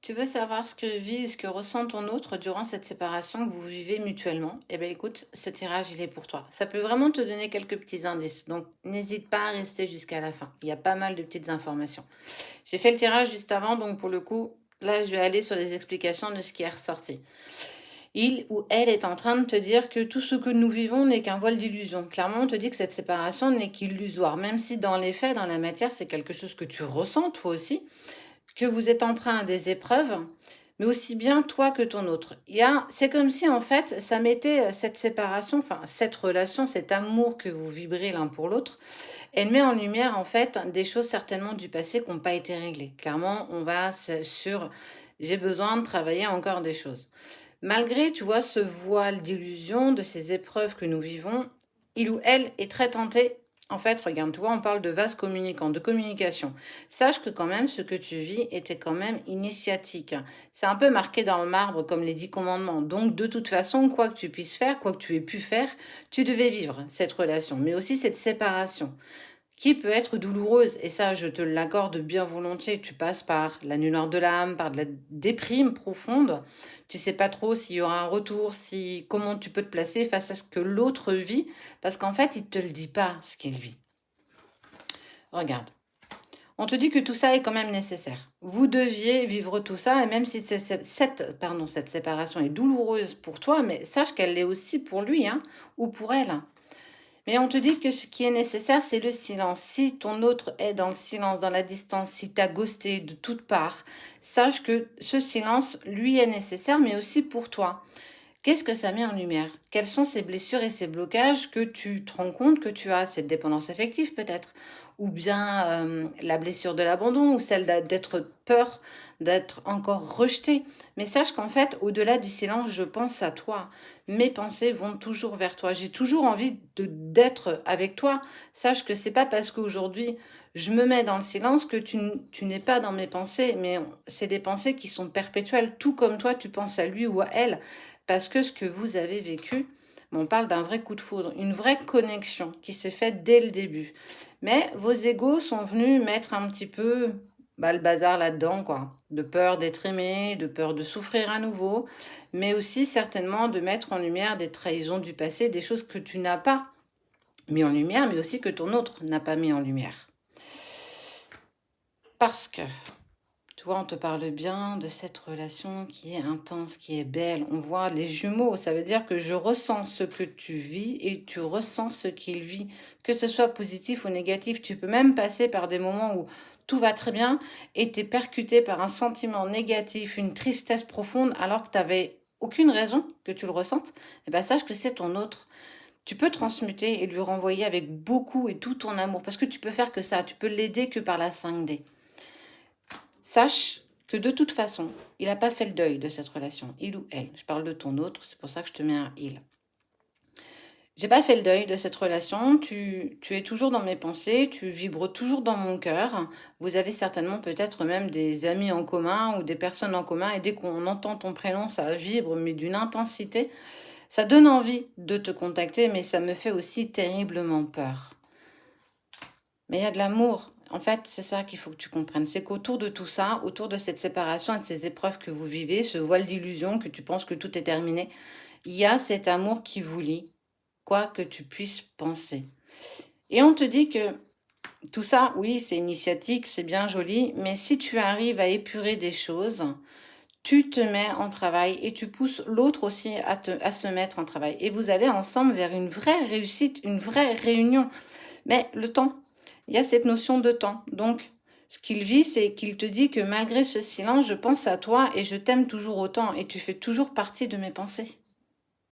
Tu veux savoir ce que vit, ce que ressent ton autre durant cette séparation que vous vivez mutuellement? Eh bien, écoute, ce tirage, il est pour toi. Ça peut vraiment te donner quelques petits indices. Donc, n'hésite pas à rester jusqu'à la fin. Il y a pas mal de petites informations. J'ai fait le tirage juste avant, donc pour le coup, là, je vais aller sur les explications de ce qui est ressorti. Il ou elle est en train de te dire que tout ce que nous vivons n'est qu'un voile d'illusion. Clairement, on te dit que cette séparation n'est qu'illusoire, même si dans les faits, dans la matière, c'est quelque chose que tu ressens toi aussi, que vous êtes emprunt à des épreuves, mais aussi bien toi que ton autre. C'est comme si en fait, ça mettait cette séparation, enfin cette relation, cet amour que vous vibrez l'un pour l'autre, elle met en lumière en fait des choses certainement du passé qui n'ont pas été réglées. Clairement, on va sur j'ai besoin de travailler encore des choses. Malgré, tu vois, ce voile d'illusion de ces épreuves que nous vivons, il ou elle est très tenté. En fait, regarde, tu vois, on parle de vase communicant, de communication. Sache que quand même, ce que tu vis était quand même initiatique. C'est un peu marqué dans le marbre comme les 10 commandements. Donc, de toute façon, quoi que tu puisses faire, quoi que tu aies pu faire, tu devais vivre cette relation, mais aussi cette séparation qui peut être douloureuse. Et ça, je te l'accorde bien volontiers. Tu passes par la nuit noire de l'âme, par de la déprime profonde. Tu sais pas trop s'il y aura un retour, si comment tu peux te placer face à ce que l'autre vit, parce qu'en fait, il te le dit pas ce qu'il vit. Regarde, on te dit que tout ça est quand même nécessaire. Vous deviez vivre tout ça, et même si cette séparation est douloureuse pour toi, mais sache qu'elle l'est aussi pour lui, hein, ou pour elle. Mais on te dit que ce qui est nécessaire, c'est le silence. Si ton autre est dans le silence, dans la distance, si tu as ghosté de toutes parts, sache que ce silence, lui, est nécessaire, mais aussi pour toi. Qu'est-ce que ça met en lumière? Quelles sont ces blessures et ces blocages que tu te rends compte que tu as? Cette dépendance affective peut-être? Ou bien la blessure de l'abandon ou celle d'être peur d'être encore rejeté. Mais sache qu'en fait, au-delà du silence, je pense à toi. Mes pensées vont toujours vers toi. J'ai toujours envie d'être avec toi. Sache que c'est pas parce qu'aujourd'hui je me mets dans le silence que tu n'es pas dans mes pensées, mais c'est des pensées qui sont perpétuelles, tout comme toi, tu penses à lui ou à elle. Parce que ce que vous avez vécu, on parle d'un vrai coup de foudre, une vraie connexion qui s'est faite dès le début. Mais vos égos sont venus mettre un petit peu le bazar là-dedans, quoi. De peur d'être aimé, de peur de souffrir à nouveau, mais aussi certainement de mettre en lumière des trahisons du passé, des choses que tu n'as pas mis en lumière, mais aussi que ton autre n'a pas mis en lumière. Parce que tu vois, on te parle bien de cette relation qui est intense, qui est belle. On voit les jumeaux, ça veut dire que je ressens ce que tu vis et tu ressens ce qu'il vit. Que ce soit positif ou négatif, tu peux même passer par des moments où tout va très bien et tu es percuté par un sentiment négatif, une tristesse profonde, alors que tu n'avais aucune raison que tu le ressentes. Et bien, sache que c'est ton autre. Tu peux transmuter et lui renvoyer avec beaucoup et tout ton amour parce que tu peux faire que ça. Tu peux l'aider que par la 5D. Sache que de toute façon, il n'a pas fait le deuil de cette relation, il ou elle. Je parle de ton autre, c'est pour ça que je te mets un il. J'ai pas fait le deuil de cette relation, tu es toujours dans mes pensées, tu vibres toujours dans mon cœur. Vous avez certainement peut-être même des amis en commun ou des personnes en commun et dès qu'on entend ton prénom, ça vibre mais d'une intensité. Ça donne envie de te contacter mais ça me fait aussi terriblement peur. Mais il y a de l'amour. En fait, c'est ça qu'il faut que tu comprennes. C'est qu'autour de tout ça, autour de cette séparation et de ces épreuves que vous vivez, ce voile d'illusion que tu penses que tout est terminé, il y a cet amour qui vous lie, quoi que tu puisses penser. Et on te dit que tout ça, oui, c'est initiatique, c'est bien joli, mais si tu arrives à épurer des choses, tu te mets en travail et tu pousses l'autre aussi à se mettre en travail. Et vous allez ensemble vers une vraie réussite, une vraie réunion. Mais le temps, il y a cette notion de temps. Donc, ce qu'il vit, c'est qu'il te dit que malgré ce silence, je pense à toi et je t'aime toujours autant et tu fais toujours partie de mes pensées.